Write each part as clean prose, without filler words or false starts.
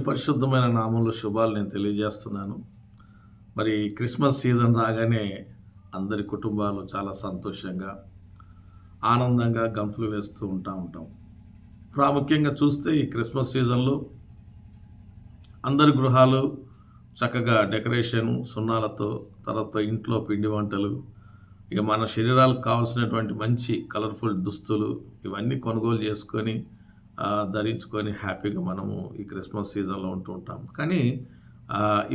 పరిశుద్ధమైన నామంలో శుభాలు నేను తెలియజేస్తున్నాను. మరి క్రిస్మస్ సీజన్ రాగానే అందరి కుటుంబాలు చాలా సంతోషంగా, ఆనందంగా గంతులు వేస్తూ ఉంటాం. ప్రాముఖ్యంగా చూస్తే ఈ క్రిస్మస్ సీజన్‌లో అందరి గృహాలు చక్కగా డెకరేషన్, సున్నాలతో, తర్వాత ఇంట్లో పిండి వంటలు, ఇక మన శరీరాలకు కావాల్సినటువంటి మంచి కలర్‌ఫుల్ దుస్తులు ఇవన్నీ కొనుగోలు చేసుకొని ధరించుకొని హ్యాపీగా మనము ఈ క్రిస్మస్ సీజన్‌లో ఉంటూ ఉంటాం. కానీ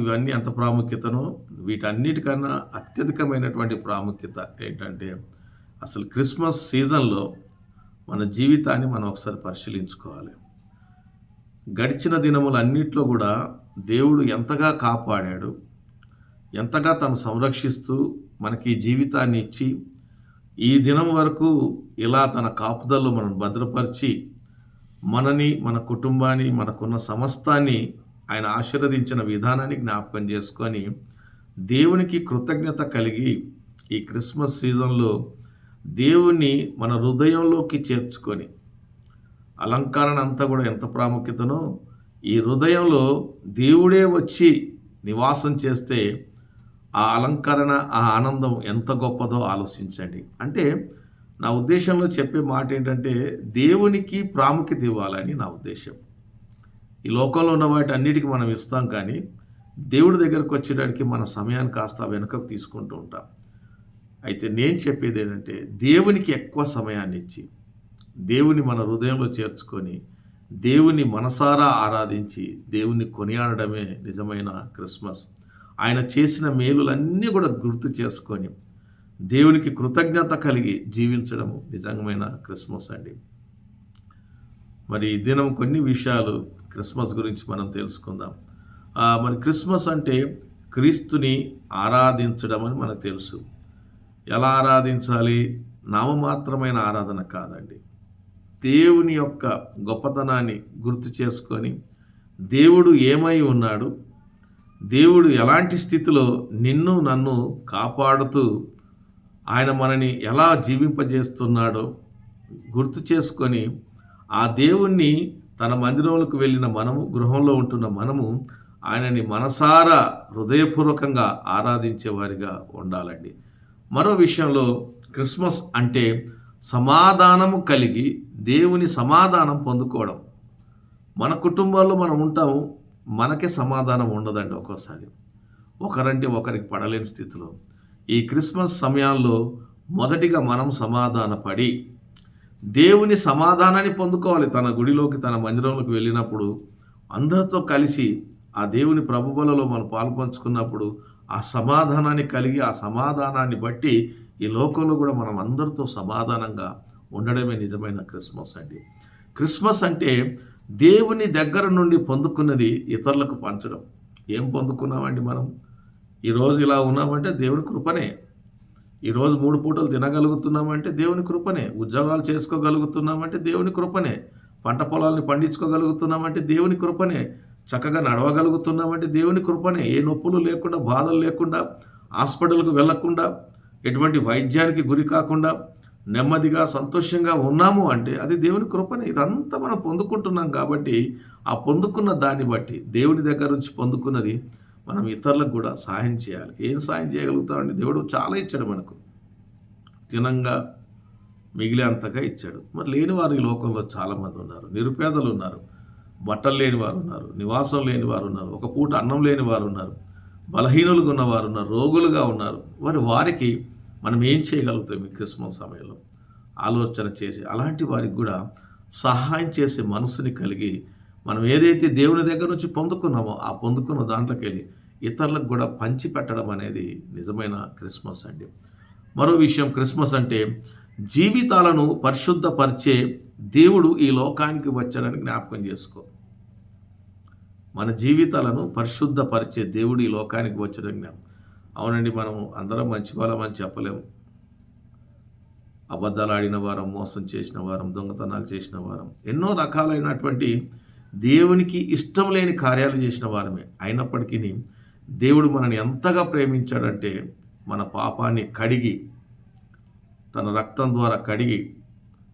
ఇవన్నీ ఎంత ప్రాముఖ్యతనో వీటన్నిటికన్నా అత్యధికమైనటువంటి ప్రాముఖ్యత ఏంటంటే అసలు క్రిస్మస్ సీజన్‌లో మన జీవితాన్ని మనం ఒకసారి పరిశీలించుకోవాలి. గడిచిన దినములన్నిట్లో కూడా దేవుడు ఎంతగా కాపాడాడు, ఎంతగా తను సంరక్షిస్తూ మనకి జీవితాన్ని ఇచ్చి ఈ దినం వరకు ఇలా తన కాపుదల్లో మనం భద్రపరిచి మనని, మన కుటుంబాన్ని, మనకున్న సమస్తాన్ని ఆయన ఆశీర్వదించిన విధానాన్ని జ్ఞాపకం చేసుకొని దేవునికి కృతజ్ఞత కలిగి ఈ క్రిస్మస్ సీజన్లో దేవుణ్ణి మన హృదయంలోకి చేర్చుకొని అలంకరణ అంతా కూడా ఎంత ప్రాముఖ్యతనో ఈ హృదయంలో దేవుడే వచ్చి నివాసం చేస్తే ఆ అలంకరణ, ఆ ఆనందం ఎంత గొప్పదో ఆలోచించండి. అంటే నా ఉద్దేశంలో చెప్పే మాట ఏంటంటే దేవునికి ప్రాముఖ్యత ఇవ్వాలని నా ఉద్దేశం. ఈ లోకంలో ఉన్న వాటి అన్నిటికీ మనం ఇస్తాం, కానీ దేవుడి దగ్గరకు వచ్చేటానికి మన సమయాన్ని కాస్త వెనుకకు తీసుకుంటూ ఉంటాం. అయితే నేను చెప్పేది ఏంటంటే దేవునికి ఎక్కువ సమయాన్ని ఇచ్చి దేవుని మన హృదయంలో చేర్చుకొని దేవుని మనసారా ఆరాధించి దేవుని కొనియాడడమే నిజమైన క్రిస్మస్. ఆయన చేసిన మేలులన్నీ కూడా గుర్తు చేసుకొని దేవునికి కృతజ్ఞత కలిగి జీవించడము నిజమైన క్రిస్మస్ అండి. మరి ఈ దినం కొన్ని విషయాలు క్రిస్మస్ గురించి మనం తెలుసుకుందాం. మరి క్రిస్మస్ అంటే క్రీస్తుని ఆరాధించడం అని మనకు తెలుసు. ఎలా ఆరాధించాలి? నామమాత్రమైన ఆరాధన కాదండి. దేవుని యొక్క గొప్పతనాన్ని గుర్తు చేసుకొని దేవుడు ఏమై ఉన్నాడు, దేవుడు ఎలాంటి స్థితిలో నిన్ను నన్ను కాపాడుతూ ఆయన మనని ఎలా జీవింపజేస్తున్నాడో గుర్తు చేసుకొని ఆ దేవుణ్ణి తన మందిరంలోకి వెళ్ళిన మనము, గృహంలో ఉంటున్న మనము ఆయనని మనసారా హృదయపూర్వకంగా ఆరాధించే వారిగా ఉండాలండి. మరో విషయంలో క్రిస్మస్ అంటే సమాధానము కలిగి దేవుని సమాధానం పొందుకోవడం. మన కుటుంబాల్లో మనం ఉంటాము, మనకే సమాధానం ఉండదండి. ఒక్కోసారి ఒకరంటే ఒకరికి పడలేని స్థితిలో ఈ క్రిస్మస్ సమయాల్లో మొదటిగా మనం సమాధానపడి దేవుని సమాధానాన్ని పొందుకోవాలి. తన గుడిలోకి, తన మందిరంలోకి వెళ్ళినప్పుడు అందరితో కలిసి ఆ దేవుని ప్రభుబలలో మనం పాల్పంచుకున్నప్పుడు ఆ సమాధానాన్ని కలిగి ఆ సమాధానాన్ని బట్టి ఈ లోకంలో కూడా మనం అందరితో సమాధానంగా ఉండడమే నిజమైన క్రిస్మస్ అండి. క్రిస్మస్ అంటే దేవుని దగ్గర నుండి పొందుకున్నది ఇతరులకు పంచడం. ఏం పొందుకున్నామండి మనం? ఈరోజు ఇలా ఉన్నామంటే దేవుని కృపనే. ఈరోజు 3 పూటలు తినగలుగుతున్నామంటే దేవుని కృపనే. ఉద్యోగాలు చేసుకోగలుగుతున్నామంటే దేవుని కృపనే. పంట పొలాలను పండించుకోగలుగుతున్నామంటే దేవుని కృపనే. చక్కగా నడవగలుగుతున్నామంటే దేవుని కృపనే. ఏ నొప్పులు లేకుండా, బాధలు లేకుండా, హాస్పిటల్కు వెళ్లకుండా, ఎటువంటి వైద్యానికి గురి కాకుండా నెమ్మదిగా సంతోషంగా ఉన్నాము అంటే అది దేవుని కృపనే. ఇదంతా మనం పొందుకుంటున్నాం కాబట్టి ఆ పొందుకున్న దాన్ని బట్టి దేవుని దగ్గర నుంచి పొందుకున్నది మనం ఇతరులకు కూడా సహాయం చేయాలి. ఏం సహాయం చేయగలుగుతామండి? దేవుడు చాలా ఇచ్చాడు మనకు, తినంగా మిగిలేంతగా ఇచ్చాడు. మరి లేని వారు ఈ లోకంలో చాలామంది ఉన్నారు. నిరుపేదలు ఉన్నారు, బట్టలు లేని వారు ఉన్నారు, నివాసం లేని వారు ఉన్నారు, ఒక పూట అన్నం లేని వారు ఉన్నారు, బలహీనులుగా ఉన్నవారు ఉన్నారు, రోగులుగా ఉన్నారు. వారికి మనం ఏం చేయగలుగుతాం ఈ క్రిస్మస్ సమయంలో? ఆలోచన చేసి అలాంటి వారికి కూడా సహాయం చేసే మనసుని కలిగి మనం ఏదైతే దేవుని దగ్గర నుంచి పొందుకున్నామో ఆ పొందుకున్న దాంట్లోకి వెళ్ళి ఇతరులకు కూడా పంచిపెట్టడం అనేది నిజమైన క్రిస్మస్ అండి. మరో విషయం, క్రిస్మస్ అంటే జీవితాలను పరిశుద్ధపరిచే దేవుడు ఈ లోకానికి వచ్చాడని జ్ఞాపకం చేసుకో. మన జీవితాలను పరిశుద్ధపరిచే దేవుడు ఈ లోకానికి వచ్చాడని జ్ఞాపకం. అవునండి, మనం అందరం మంచి వాళ్ళమని చెప్పలేము. అబద్ధాలు ఆడిన వారం, మోసం చేసిన వారం, దొంగతనాలు చేసిన వారం, ఎన్నో రకాలైనటువంటి దేవునికి ఇష్టం లేని కార్యాలు చేసిన వారమే. అయినప్పటికీ దేవుడు మనని ఎంతగా ప్రేమించాడంటే మన పాపాన్ని కడిగి తన రక్తం ద్వారా కడిగి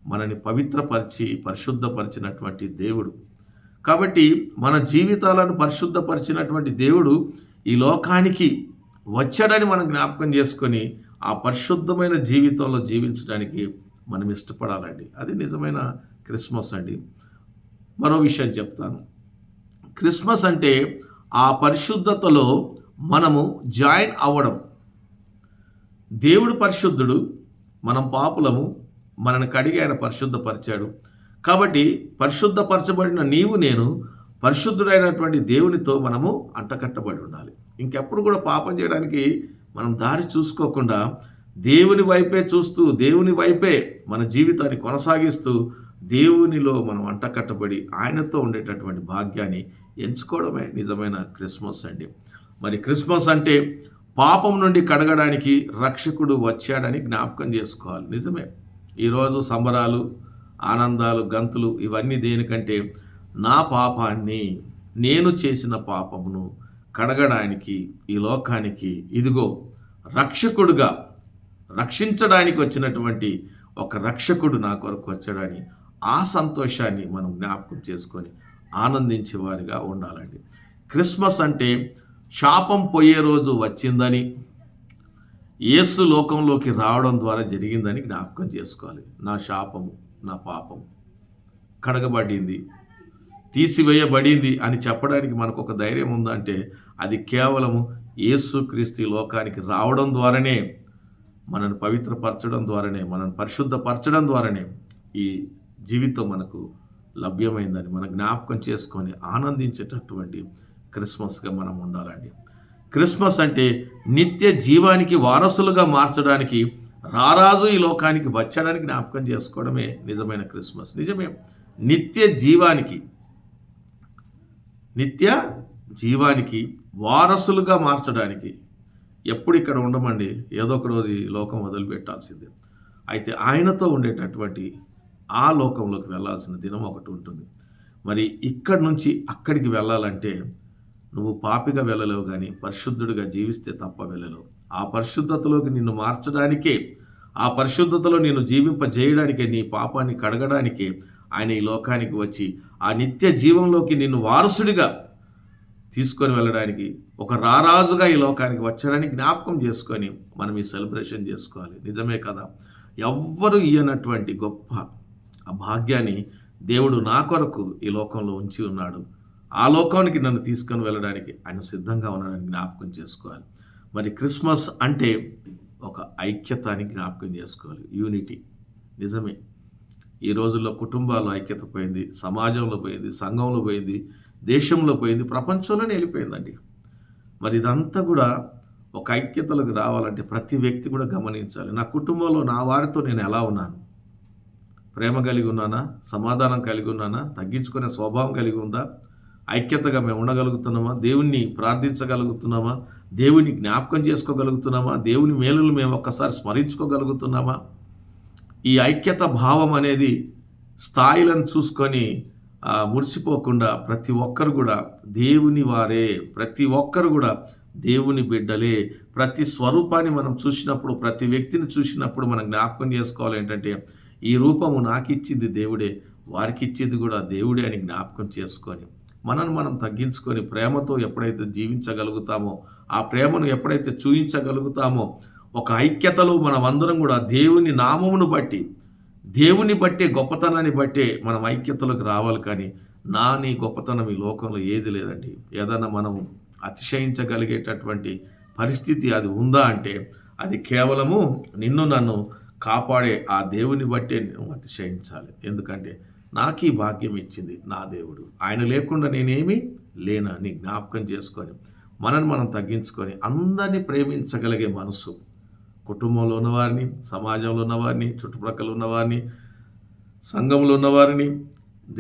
మనని పవిత్రపరిచి పరిశుద్ధపరిచినటువంటి దేవుడు. కాబట్టి మన జీవితాలను పరిశుద్ధపరిచినటువంటి దేవుడు ఈ లోకానికి వచ్చాడని మనం జ్ఞాపకం చేసుకొని ఆ పరిశుద్ధమైన జీవితంలో జీవించడానికి మనం ఇష్టపడాలండి. అది నిజమైన క్రిస్మస్ అండి. మరో విషయం చెప్తాను. క్రిస్మస్ అంటే ఆ పరిశుద్ధతలో మనము జాయిన్ అవ్వడం. దేవుడు పరిశుద్ధుడు, మనం పాపులము, మనల్ని కడిగి ఆయన పరిశుద్ధపరిచాడు. కాబట్టి పరిశుద్ధపరచబడిన నీవు నేను పరిశుద్ధుడైనటువంటి దేవునితో మనము అంటకట్టబడి ఉండాలి. ఇంకెప్పుడు కూడా పాపం చేయడానికి మనం దారి చూసుకోకుండా దేవుని వైపే చూస్తూ, దేవుని వైపే మన జీవితాన్ని కొనసాగిస్తూ, దేవునిలో మనం అంటకట్టబడి ఆయనతో ఉండేటటువంటి భాగ్యాన్ని ఎంచుకోవడమే నిజమైన క్రిస్మస్ అండి. మరి క్రిస్మస్ అంటే పాపం నుండి కడగడానికి రక్షకుడు వచ్చాడని జ్ఞాపకం చేసుకోవాలి. నిజమే, ఈరోజు సంబరాలు, ఆనందాలు, గంతులు ఇవన్నీ దేనికంటే నా పాపాన్ని, నేను చేసిన పాపమును కడగడానికి ఈ లోకానికి ఇదిగో రక్షకుడుగా రక్షించడానికి వచ్చినటువంటి ఒక రక్షకుడు నా కొరకు వచ్చాడని ఆ సంతోషాన్ని మనం జ్ఞాపకం చేసుకొని ఆనందించే వారిగా ఉండాలండి. క్రిస్మస్ అంటే శాపం పోయే రోజు వచ్చిందని, యేసు లోకంలోకి రావడం ద్వారా జరిగిందని జ్ఞాపకం చేసుకోవాలి. నా శాపము, నా పాపము కడగబడింది, తీసివేయబడింది అని చెప్పడానికి మనకు ఒక ధైర్యం ఉందంటే అది కేవలము యేసుక్రీస్తు లోకానికి రావడం ద్వారానే, మనల్ని పవిత్రపరచడం ద్వారానే, మనల్ని పరిశుద్ధపరచడం ద్వారానే ఈ జీవితం మనకు లభ్యమైందని మనం జ్ఞాపకం చేసుకొని ఆనందించేటటువంటి క్రిస్మస్గా మనం ఉండాలండి. క్రిస్మస్ అంటే నిత్య జీవానికి వారసులుగా మార్చడానికి రారాజు ఈ లోకానికి వచ్చాడని జ్ఞాపకం చేసుకోవడమే నిజమైన క్రిస్మస్. నిజమే, నిత్య జీవానికి వారసులుగా మార్చడానికి. ఎప్పుడు ఇక్కడ ఉండమండి, ఏదో ఒక రోజు ఈ లోకం వదిలిపెట్టాల్సిందే. అయితే ఆయనతో ఉండేటటువంటి ఆ లోకంలోకి వెళ్ళాల్సిన దినం ఒకటి ఉంటుంది. మరి ఇక్కడి నుంచి అక్కడికి వెళ్ళాలంటే నువ్వు పాపిగా వెళ్ళలేవు, కానీ పరిశుద్ధుడిగా జీవిస్తే తప్ప వెళ్ళలేవు. ఆ పరిశుద్ధతలోకి నిన్ను మార్చడానికే, ఆ పరిశుద్ధతలో నిన్ను జీవింపజేయడానికే, నీ పాపాన్ని కడగడానికే ఆయన ఈ లోకానికి వచ్చి ఆ నిత్య జీవంలోకి నిన్ను వారసుడిగా తీసుకొని వెళ్ళడానికి ఒక రారాజుగా ఈ లోకానికి వచ్చాడని జ్ఞాపకం చేసుకొని మనం ఈ సెలబ్రేషన్ చేసుకోవాలి. నిజమే కదా, ఎవ్వరు ఇయ్యనటువంటి గొప్ప ఆ భాగ్యాన్ని దేవుడు నా కొరకు ఈ లోకంలో ఉంచి ఉన్నాడు. ఆ లోకానికి నన్ను తీసుకొని వెళ్ళడానికి ఆయన సిద్ధంగా ఉన్నాడని జ్ఞాపకం చేసుకోవాలి. మరి క్రిస్మస్ అంటే ఒక ఐక్యత అని జ్ఞాపకం చేసుకోవాలి, యూనిటీ. నిజమే, ఈ రోజుల్లో కుటుంబాల్లో ఐక్యత పోయింది, సమాజంలో పోయింది, సంఘంలో పోయింది, దేశంలో పోయింది, ప్రపంచంలోనే వెళ్ళిపోయిందండి. మరి ఇదంతా కూడా ఒక ఐక్యతలకు రావాలంటే ప్రతి వ్యక్తి కూడా గమనించాలి. నా కుటుంబంలో నా వారితో నేను ఎలా ఉన్నాను? ప్రేమ కలిగి ఉన్నానా? సమాధానం కలిగి ఉన్నానా? తగ్గించుకునే స్వభావం కలిగి ఉందా? ఐక్యతగా మేము ఉండగలుగుతున్నామా? దేవుణ్ణి ప్రార్థించగలుగుతున్నామా? దేవుని జ్ఞాపకం చేసుకోగలుగుతున్నామా? దేవుని మేలులు మేము ఒక్కసారి స్మరించుకోగలుగుతున్నామా? ఈ ఐక్యత భావం అనేది స్థాయిలను చూసుకొని మురిసిపోకుండా ప్రతి ఒక్కరు కూడా దేవుని వారే, ప్రతి ఒక్కరు కూడా దేవుని బిడ్డలే. ప్రతి స్వరూపాన్ని మనం చూసినప్పుడు, ప్రతి వ్యక్తిని చూసినప్పుడు మనం జ్ఞాపకం చేసుకోవాలి ఏంటంటే ఈ రూపము నాకు ఇచ్చింది దేవుడే, వారికి ఇచ్చింది కూడా దేవుడే అని జ్ఞాపకం చేసుకొని మనల్ని మనం తగ్గించుకొని ప్రేమతో ఎప్పుడైతే జీవించగలుగుతామో, ఆ ప్రేమను ఎప్పుడైతే చూపించగలుగుతామో, ఒక ఐక్యతలో మనం అందరం కూడా దేవుని నామమును బట్టి, దేవుని బట్టే, గొప్పతనాన్ని బట్టే మనం ఐక్యతలోకి రావాలి. కానీ నీ గొప్పతనం ఈ లోకంలో ఏది లేదండి. ఏదైనా మనం అతిశయించగలిగేటటువంటి పరిస్థితి అది ఉందా అంటే అది కేవలము నిన్ను నన్ను కాపాడే ఆ దేవుని బట్టే నువ్వు అతిశయించాలి. ఎందుకంటే నాకు ఈ భాగ్యం ఇచ్చింది నా దేవుడు, ఆయన లేకుండా నేనేమీ లేనని జ్ఞాపకం చేసుకొని మనల్ని మనం తగ్గించుకొని అందరినీ ప్రేమించగలిగే మనసు, కుటుంబంలో ఉన్నవారిని, సమాజంలో ఉన్నవారిని, చుట్టుప్రక్కల ఉన్నవారిని, సంఘంలో ఉన్నవారిని,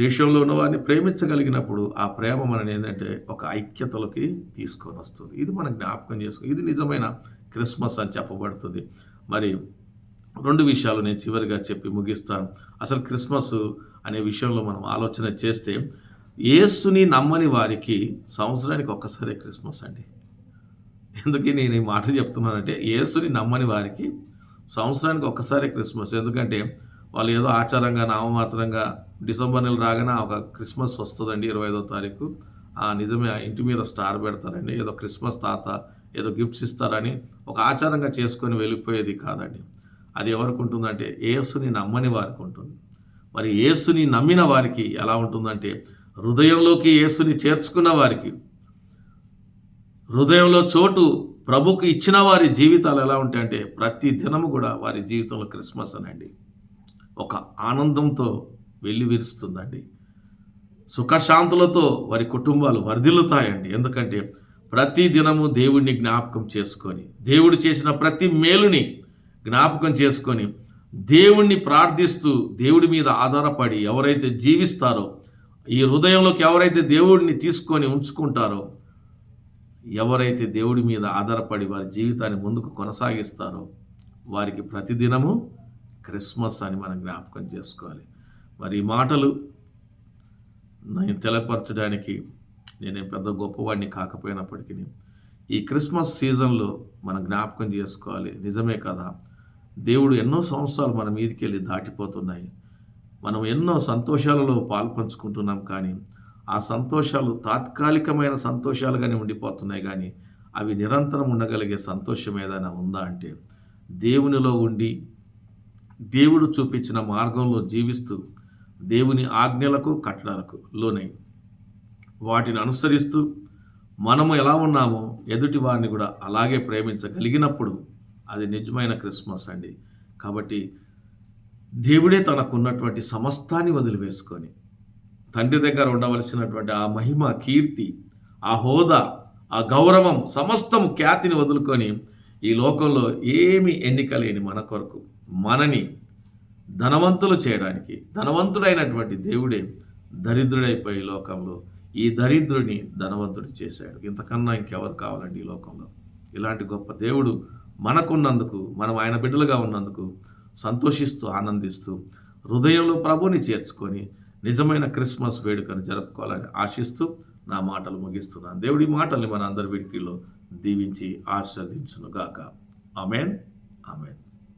దేశంలో ఉన్నవారిని ప్రేమించగలిగినప్పుడు ఆ ప్రేమ మనని ఏంటంటే ఒక ఐక్యతలోకి తీసుకొని వస్తుంది. ఇది మనం జ్ఞాపకం చేసుకుని ఇది నిజమైన క్రిస్మస్ అని చెప్పబడుతుంది. మరి 2 విషయాలు నేను చివరిగా చెప్పి ముగిస్తాను. అసలు క్రిస్మస్ అనే విషయంలో మనం ఆలోచన చేస్తే యేసుని నమ్మని వారికి సంవత్సరానికి ఒక్కసారే క్రిస్మస్ అండి. ఎందుకు నేను ఈ మాట చెప్తున్నానంటే యేసుని నమ్మని వారికి సంవత్సరానికి ఒక్కసారే క్రిస్మస్. ఎందుకంటే వాళ్ళు ఏదో ఆచారంగా నామమాత్రంగా డిసెంబర్ నెల రాగానే ఒక క్రిస్మస్ వస్తుందండి 25వ తారీఖు. నిజమే, ఆ ఇంటి మీద స్టార్ పెడతారండి. ఏదో క్రిస్మస్ తాత ఏదో గిఫ్ట్స్ ఇస్తారని ఒక ఆచారంగా చేసుకొని వెళ్ళిపోయేది కాదండి. అది ఎవరికి ఉంటుందంటే యేసుని నమ్మని వారికి ఉంటుంది. మరి యేసుని నమ్మిన వారికి ఎలా ఉంటుందంటే హృదయంలోకి యేసుని చేర్చుకున్న వారికి, హృదయంలో చోటు ప్రభుకు ఇచ్చిన వారి జీవితాలు ఎలా ఉంటాయంటే ప్రతి దినము కూడా వారి జీవితంలో క్రిస్మస్ అనండి ఒక ఆనందంతో వెల్లివిరుస్తుందండి. సుఖశాంతులతో వారి కుటుంబాలు వర్ధిల్లుతాయండి. ఎందుకంటే ప్రతి దినము దేవుడిని జ్ఞాపకం చేసుకొని, దేవుడు చేసిన ప్రతి మేలుని జ్ఞాపకం చేసుకొని, దేవుణ్ణి ప్రార్థిస్తూ దేవుడి మీద ఆధారపడి ఎవరైతే జీవిస్తారో, ఈ హృదయంలోకి ఎవరైతే దేవుడిని తీసుకొని ఉంచుకుంటారో, ఎవరైతే దేవుడి మీద ఆధారపడి వారి జీవితాన్ని ముందుకు కొనసాగిస్తారో వారికి ప్రతిదినము క్రిస్మస్ అని మనం జ్ఞాపకం చేసుకోవాలి. మరి ఈ మాటలు నేను తెలియపరచడానికి నేనేం పెద్ద గొప్పవాడిని కాకపోయినప్పటికీ ఈ క్రిస్మస్ సీజన్లో మనం జ్ఞాపకం చేసుకోవాలి. నిజమే కదా, దేవుడు ఎన్నో సంవత్సరాలు మన మీదకి వెళ్ళి దాటిపోతున్నాయి. మనం ఎన్నో సంతోషాలలో పాల్పంచుకుంటున్నాం, కానీ ఆ సంతోషాలు తాత్కాలికమైన సంతోషాలుగానే ఉండిపోతున్నాయి, కానీ అవి నిరంతరం ఉండగలిగే సంతోషం ఏదైనా ఉందా అంటే దేవునిలో ఉండి దేవుడు చూపించిన మార్గంలో జీవిస్తూ దేవుని ఆజ్ఞలకు కట్టడలకు లోనై వాటిని అనుసరిస్తూ మనము ఎలా ఉన్నామో ఎదుటి వారిని కూడా అలాగే ప్రేమించగలిగినప్పుడు అది నిజమైన క్రిస్మస్ అండి. కాబట్టి దేవుడే తనకున్నటువంటి సమస్తాన్ని వదిలివేసుకొని తండ్రి దగ్గర ఉండవలసినటువంటి ఆ మహిమ, కీర్తి, ఆ హోదా, ఆ గౌరవం, సమస్తము ఖ్యాతిని వదులుకొని ఈ లోకంలో ఏమి ఎన్నిక లేని మన కొరకు మనని ధనవంతులు చేయడానికి ధనవంతుడైనటువంటి దేవుడే దరిద్రుడైపోయి లోకంలో ఈ దరిద్రుని ధనవంతుడు చేశాడు. ఇంతకన్నా ఇంకెవరు కావాలండి ఈ లోకంలో? ఇలాంటి గొప్ప దేవుడు మనకున్నందుకు, మనం ఆయన బిడ్డలుగా ఉన్నందుకు సంతోషిస్తూ ఆనందిస్తూ హృదయంలో ప్రభుని చేర్చుకొని నిజమైన క్రిస్మస్ వేడుకను జరుపుకోవాలని ఆశిస్తూ నా మాటలు ముగిస్తున్నాను. దేవుడి మాటల్ని మన అందరి వీడికిలో దీవించి ఆశీర్వదించునుగాక. ఆమేన్, ఆమేన్.